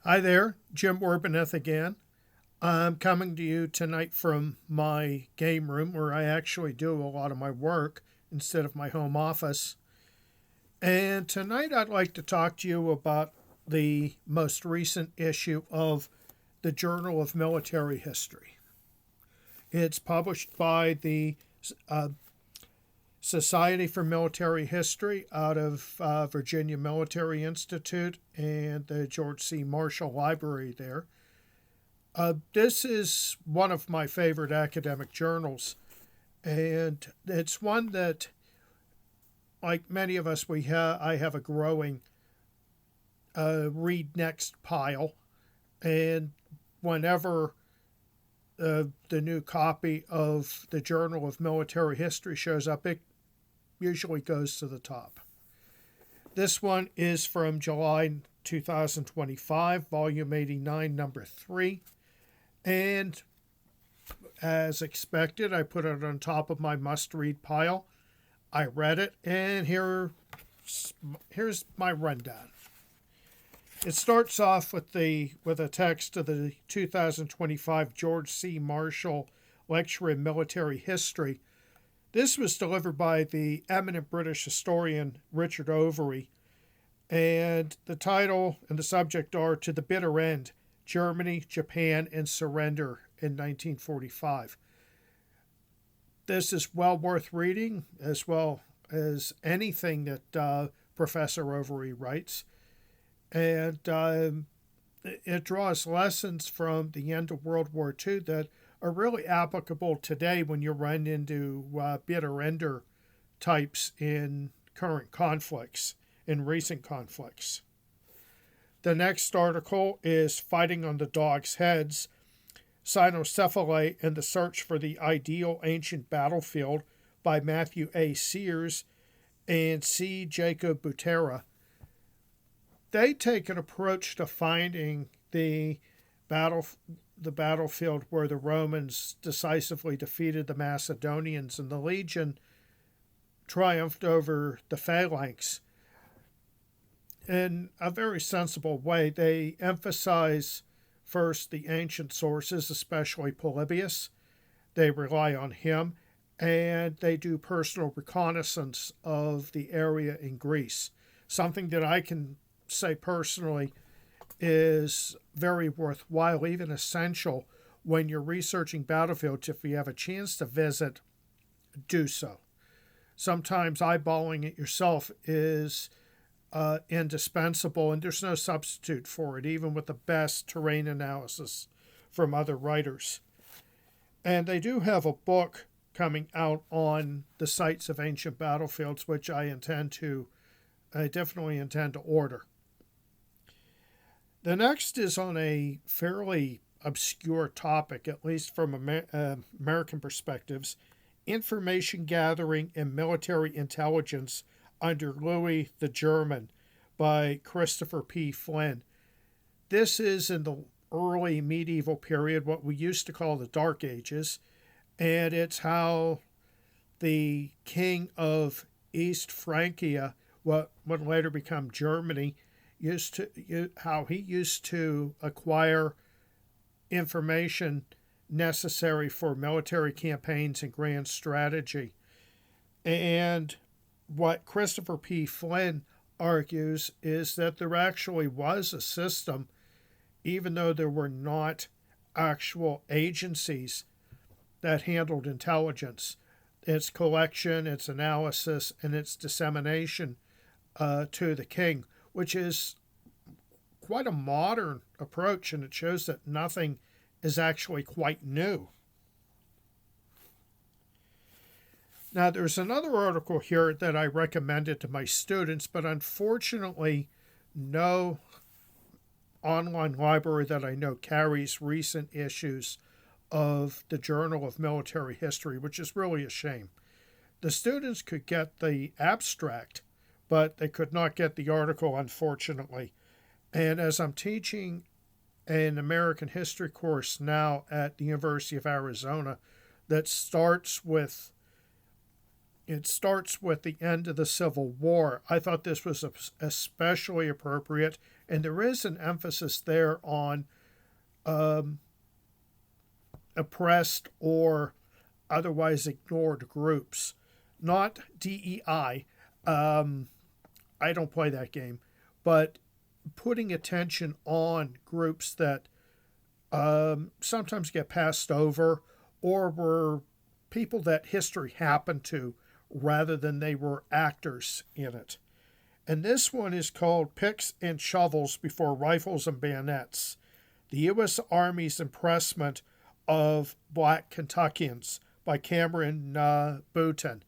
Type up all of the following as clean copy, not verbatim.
Hi there, Jim Orbineth again. I'm coming to you tonight from my game room where I actually do a lot of my work instead of my home office. And tonight I'd like to talk to you about the most recent issue of the Journal of Military History. It's published by the uh, Society for Military History out of Virginia Military Institute and the George C. Marshall Library there. This is one of my favorite academic journals, and it's one that, like many of us, I have a growing read next pile, and whenever the new copy of the Journal of Military History shows up, it usually goes to the top. This one is from July 2025, volume 89, number 3. And as expected, I put it on top of my must-read pile. I read it, and here's my rundown. It starts off with a text of the 2025 George C. Marshall Lecture in Military History. This was delivered by the eminent British historian Richard Overy, and the title and the subject are To the Bitter End, Germany, Japan, and Surrender in 1945. This is well worth reading, as well as anything that Professor Overy writes. And it draws lessons from the end of World War II that are really applicable today when you run into bitter ender types in current conflicts, in recent conflicts. The next article is Fighting on the Dogs' Heads, Cynocephalae and the Search for the Ideal Ancient Battlefield by Matthew A. Sears and C. Jacob Butera. They take an approach to finding the battlefield where the Romans decisively defeated the Macedonians and the legion triumphed over the phalanx. In a very sensible way, they emphasize first the ancient sources, especially Polybius. They rely on him, and they do personal reconnaissance of the area in Greece. Something that I can say personally is very worthwhile, even essential, when you're researching battlefields. If you have a chance to visit, do so. Sometimes eyeballing it yourself is indispensable, and there's no substitute for it, even with the best terrain analysis from other writers. And they do have a book coming out on the sites of ancient battlefields, which I definitely intend to order. The next is on a fairly obscure topic, at least from American perspectives: information gathering and military intelligence under Louis the German by Christopher P. Flynn. This is in the early medieval period, what we used to call the Dark Ages, and it's how the king of East Francia, what would later become Germany, how he used to acquire information necessary for military campaigns and grand strategy. And what Christopher P. Flynn argues is that there actually was a system, even though there were not actual agencies that handled intelligence, its collection, its analysis, and its dissemination to the king, which is quite a modern approach, and it shows that nothing is actually quite new. Now, there's another article here that I recommended to my students, but unfortunately, no online library that I know carries recent issues of the Journal of Military History, which is really a shame. The students could get the abstract, but they could not get the article, unfortunately. And as I'm teaching an American history course now at the University of Arizona that starts with It starts with the end of the Civil War. I thought this was especially appropriate, and there is an emphasis there on oppressed or otherwise ignored groups, not DEI. I don't play that game, but putting attention on groups that sometimes get passed over or were people that history happened to rather than they were actors in it. And this one is called Picks and Shovels Before Rifles and Bayonets: The U.S. Army's Impressment of Black Kentuckians by Cameron Boutin.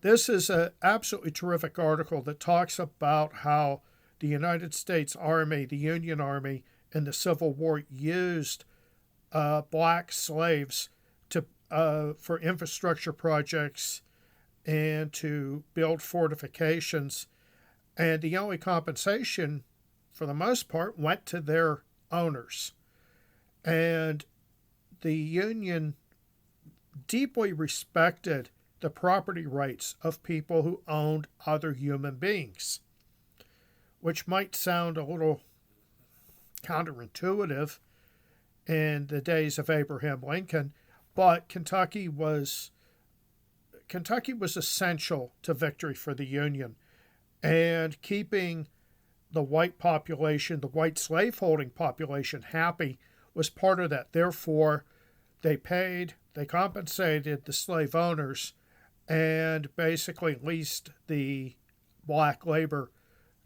This is an absolutely terrific article that talks about how the United States Army, the Union Army, in the Civil War used black slaves to for infrastructure projects and to build fortifications. And the only compensation, for the most part, went to their owners. And the Union deeply respected the property rights of people who owned other human beings, which might sound a little counterintuitive in the days of Abraham Lincoln, but Kentucky was essential to victory for the Union, and keeping the white population, the white slaveholding population, happy was part of that. Therefore, they compensated the slave owners and basically leased the black labor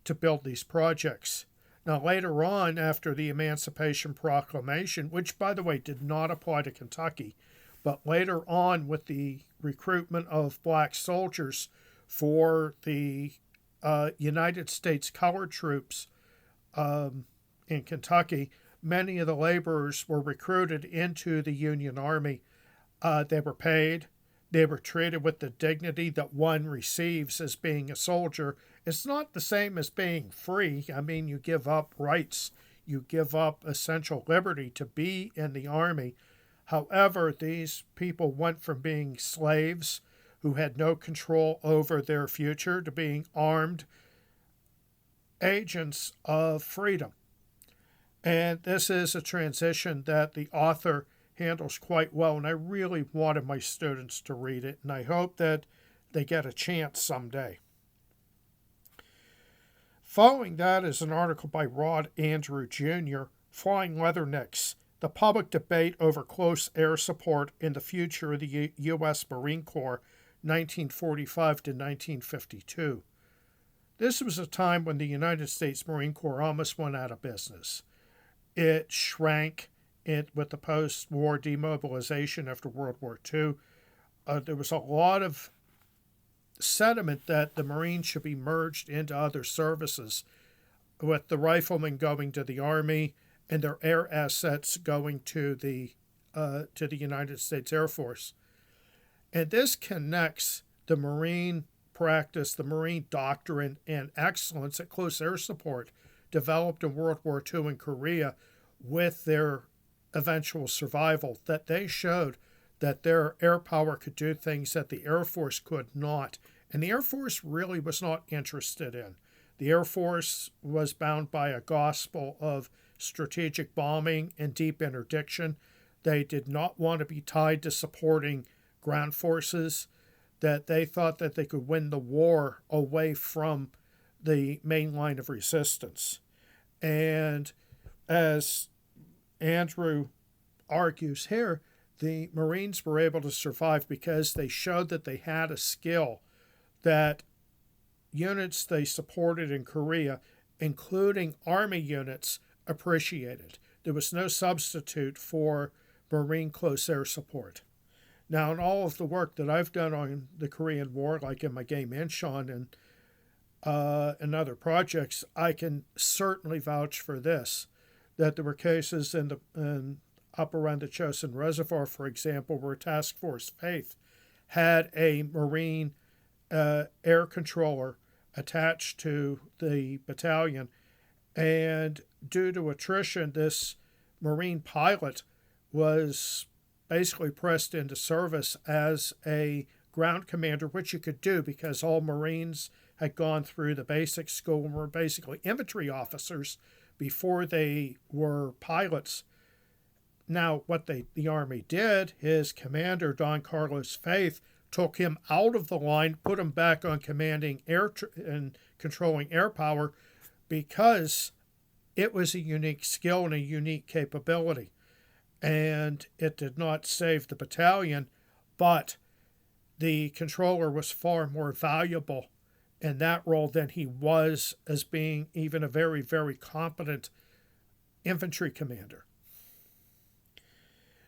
to build these projects. Now, later on, after the Emancipation Proclamation, which, by the way, did not apply to Kentucky, but later on with the recruitment of black soldiers for the United States colored troops in Kentucky, many of the laborers were recruited into the Union Army. They were paid. They were treated with the dignity that one receives as being a soldier. It's not the same as being free. I mean, you give up rights. You give up essential liberty to be in the Army. However, these people went from being slaves who had no control over their future to being armed agents of freedom. And this is a transition that the author handles quite well, and I really wanted my students to read it, and I hope that they get a chance someday. Following that is an article by Rod Andrew Jr., Flying Leathernecks: The Public Debate Over Close Air Support in the Future of the U.S. Marine Corps, 1945 to 1952. This was a time when the United States Marine Corps almost went out of business. It shrank with the post-war demobilization after World War II. There was a lot of sentiment that the Marines should be merged into other services, with the riflemen going to the Army and their air assets going to the United States Air Force. And this connects the Marine practice, the Marine doctrine, and excellence at close air support developed in World War II in Korea with their eventual survival, that they showed that their air power could do things that the Air Force could not. And the Air Force really was not interested in. The Air Force was bound by a gospel of strategic bombing and deep interdiction. They did not want to be tied to supporting ground forces, that they thought that they could win the war away from the main line of resistance. And as Andrew argues here, the Marines were able to survive because they showed that they had a skill that units they supported in Korea, including Army units, appreciated. There was no substitute for Marine close air support. Now, in all of the work that I've done on the Korean War, like in my game Incheon and other projects, I can certainly vouch for this, that there were cases up around the Chosin Reservoir, for example, where Task Force Faith had a Marine air controller attached to the battalion, and due to attrition, this Marine pilot was basically pressed into service as a ground commander, which you could do because all Marines had gone through the basic school and were basically infantry officers before they were pilots. Now, what the Army did, his commander, Don Carlos Faith, took him out of the line, put him back on commanding air and controlling air power because it was a unique skill and a unique capability. And it did not save the battalion, but the controller was far more valuable in that role than he was as being even a very, very competent infantry commander.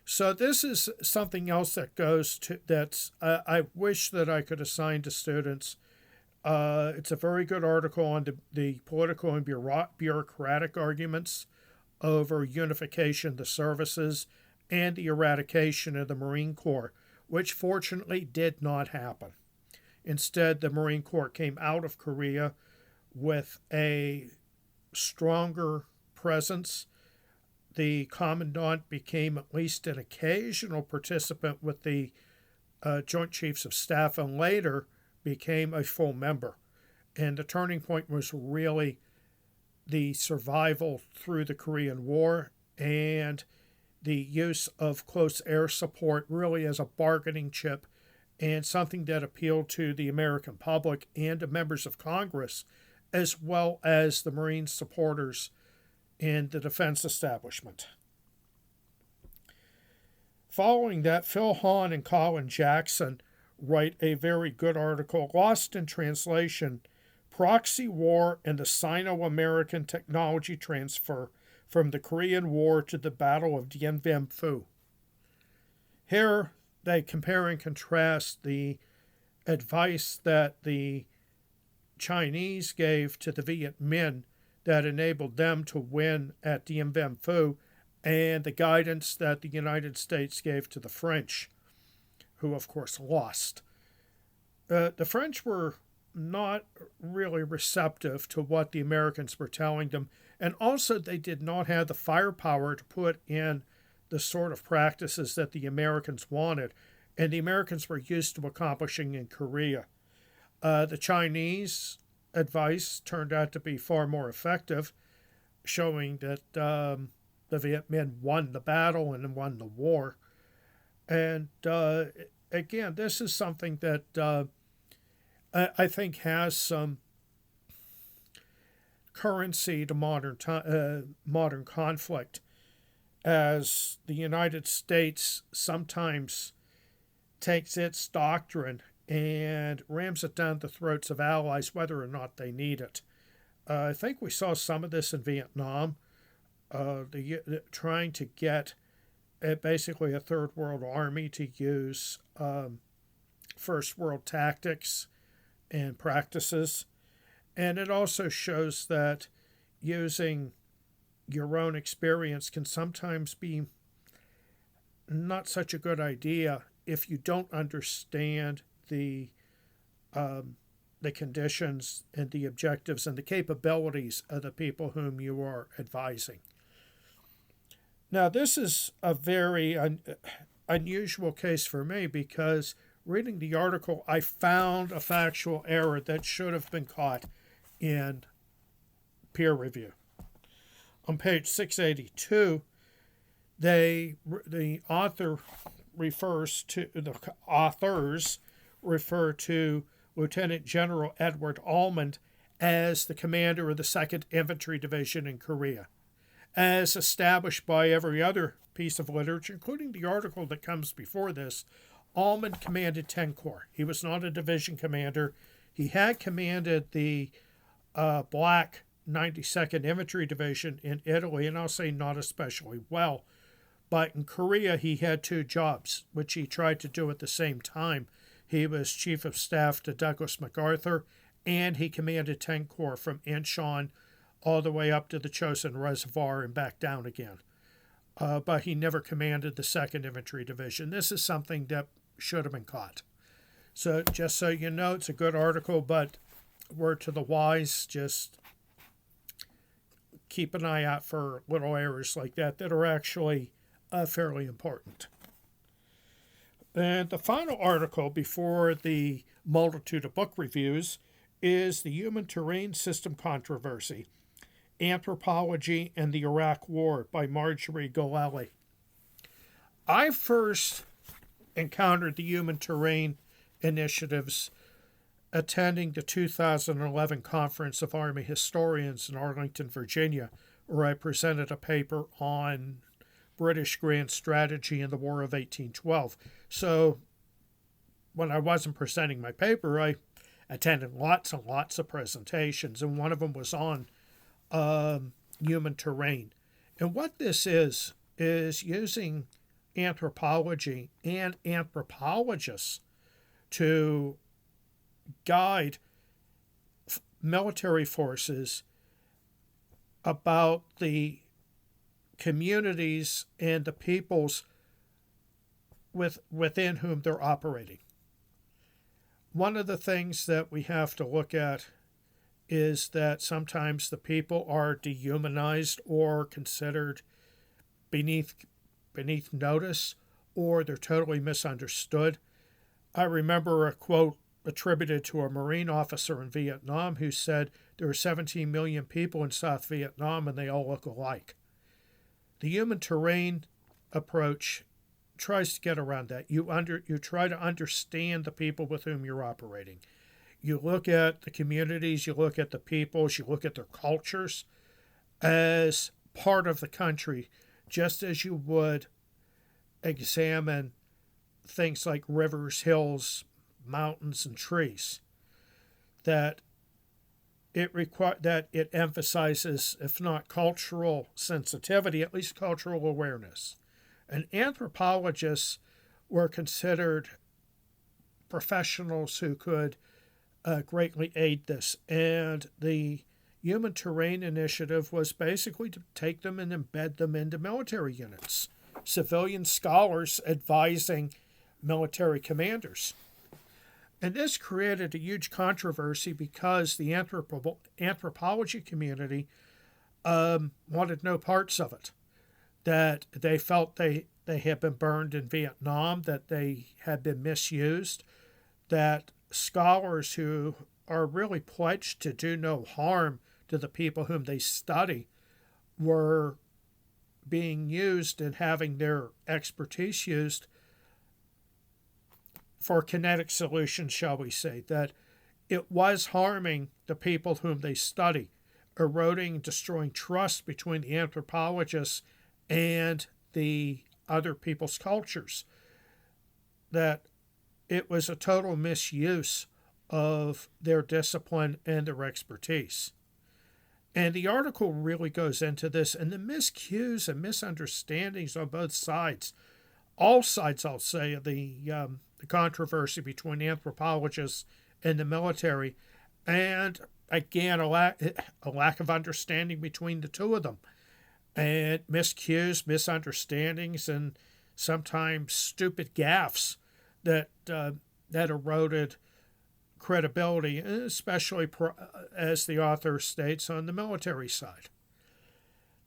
So this is something else that goes to that's I wish that I could assign to students. It's a very good article on the political and bureaucratic arguments over unification of the services and the eradication of the Marine Corps, which fortunately did not happen. Instead, the Marine Corps came out of Korea with a stronger presence. The commandant became at least an occasional participant with the Joint Chiefs of Staff and later became a full member. And the turning point was really the survival through the Korean War and the use of close air support really as a bargaining chip and something that appealed to the American public and to members of Congress, as well as the Marine supporters in the defense establishment. Following that, Phil Hahn and Colin Jackson write a very good article, Lost in Translation, Proxy War and the Sino-American Technology Transfer from the Korean War to the Battle of Dien Bien Phu. Here, they compare and contrast the advice that the Chinese gave to the Viet Minh that enabled them to win at Dien Bien Phu and the guidance that the United States gave to the French, who of course lost. The French were not really receptive to what the Americans were telling them, and also they did not have the firepower to put in the sort of practices that the Americans wanted, and the Americans were used to accomplishing in Korea. The Chinese advice turned out to be far more effective, showing that the Viet Minh won the battle and won the war. And again, this is something that I think has some currency to modern conflict, as the United States sometimes takes its doctrine and rams it down the throats of allies whether or not they need it. I think we saw some of this in Vietnam, trying to get basically a third world army to use first world tactics and practices. And it also shows that using your own experience can sometimes be not such a good idea if you don't understand the conditions and the objectives and the capabilities of the people whom you are advising. Now, this is a very unusual case for me because reading the article, I found a factual error that should have been caught in peer review. On page 682, the authors refer to Lieutenant General Edward Almond as the commander of the 2nd Infantry Division in Korea. As established by every other piece of literature, including the article that comes before this, Almond commanded 10 Corps. He was not a division commander. He had commanded the Black 92nd Infantry Division in Italy, and I'll say not especially well. But in Korea, he had 2 jobs, which he tried to do at the same time. He was Chief of Staff to Douglas MacArthur, and he commanded 10 Corps from Incheon all the way up to the Chosin Reservoir and back down again. But he never commanded the 2nd Infantry Division. This is something that should have been caught. So just so you know, it's a good article, but word to the wise, just keep an eye out for little errors like that that are actually fairly important. And the final article before the multitude of book reviews is The Human Terrain System Controversy, Anthropology and the Iraq War by Marjorie Golelli. I first encountered the human terrain initiatives attending the 2011 Conference of Army Historians in Arlington, Virginia, where I presented a paper on British grand strategy in the War of 1812. So when I wasn't presenting my paper, I attended lots and lots of presentations, and one of them was on human terrain. And what this is using anthropology and anthropologists to guide military forces about the communities and the peoples within whom they're operating. One of the things that we have to look at is that sometimes the people are dehumanized or considered beneath notice, or they're totally misunderstood. I remember a quote attributed to a Marine officer in Vietnam who said there are 17 million people in South Vietnam and they all look alike. The human terrain approach tries to get around that. You try to understand the people with whom you're operating. You look at the communities, you look at the peoples, you look at their cultures as part of the country, just as you would examine things like rivers, hills, mountains, and trees. That it emphasizes, if not cultural sensitivity, at least cultural awareness. And anthropologists were considered professionals who could greatly aid this. And the Human Terrain Initiative was basically to take them and embed them into military units, civilian scholars advising military commanders. And this created a huge controversy because the anthropology community wanted no parts of it, that they felt they had been burned in Vietnam, that they had been misused, that scholars who are really pledged to do no harm to the people whom they study were being used and having their expertise used for kinetic solutions, shall we say, that it was harming the people whom they study, eroding, destroying trust between the anthropologists and the other people's cultures, that it was a total misuse of their discipline and their expertise. And the article really goes into this and the miscues and misunderstandings on both sides. All sides, I'll say, of the controversy between anthropologists and the military, and again, a lack of understanding between the two of them, and miscues, misunderstandings, and sometimes stupid gaffes that eroded credibility, especially as the author states on the military side.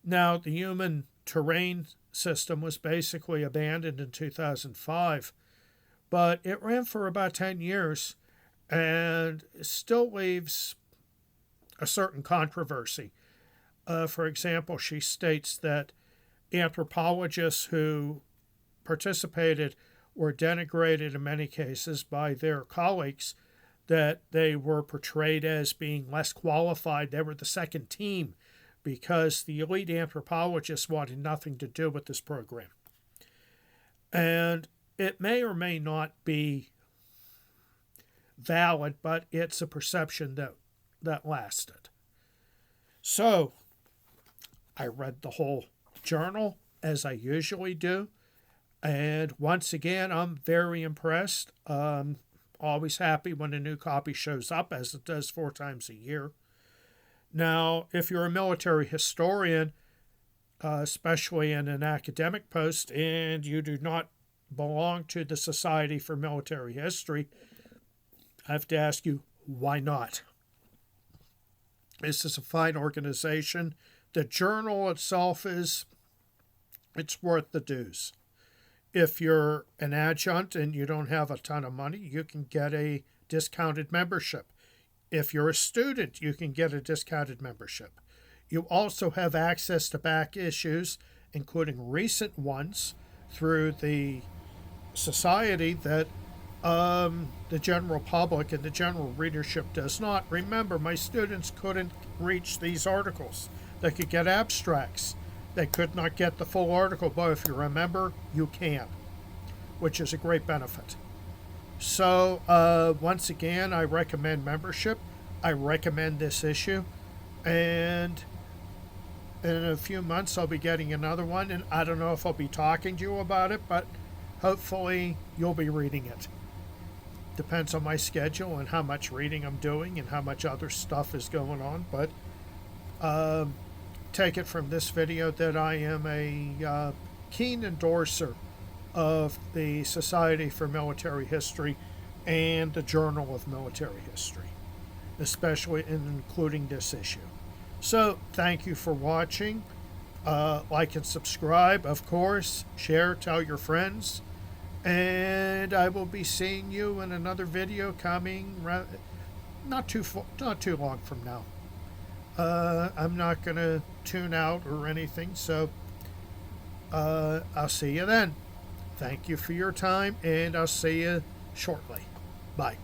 Now, the human terrain system was basically abandoned in 2005, but it ran for about 10 years and still leaves a certain controversy. For example, she states that anthropologists who participated were denigrated in many cases by their colleagues, that they were portrayed as being less qualified. They were the second team because the elite anthropologists wanted nothing to do with this program. And it may or may not be valid, but it's a perception that lasted. So I read the whole journal, as I usually do, and once again, I'm very impressed. Always happy when a new copy shows up, as it does 4 times a year. Now, if you're a military historian, especially in an academic post, and you do not belong to the Society for Military History, I have to ask you, why not? This is a fine organization. The journal itself it's worth the dues. If you're an adjunct and you don't have a ton of money, you can get a discounted membership. If you're a student, you can get a discounted membership. You also have access to back issues, including recent ones, through the society that the general public and the general readership does not. Remember, my students couldn't reach these articles. They could get abstracts. They could not get the full article, but if you're a member, you can, which is a great benefit. So, once again, I recommend membership. I recommend this issue. And in a few months, I'll be getting another one. And I don't know if I'll be talking to you about it, but hopefully you'll be reading it. Depends on my schedule and how much reading I'm doing and how much other stuff is going on. But take it from this video that I am a keen endorser of the Society for Military History and the Journal of Military History, especially including this issue. So thank you for watching. Like and subscribe, of course. Share, tell your friends. And I will be seeing you in another video coming not too long from now. I'm not going to tune out or anything, so I'll see you then. Thank you for your time, and I'll see you shortly. Bye.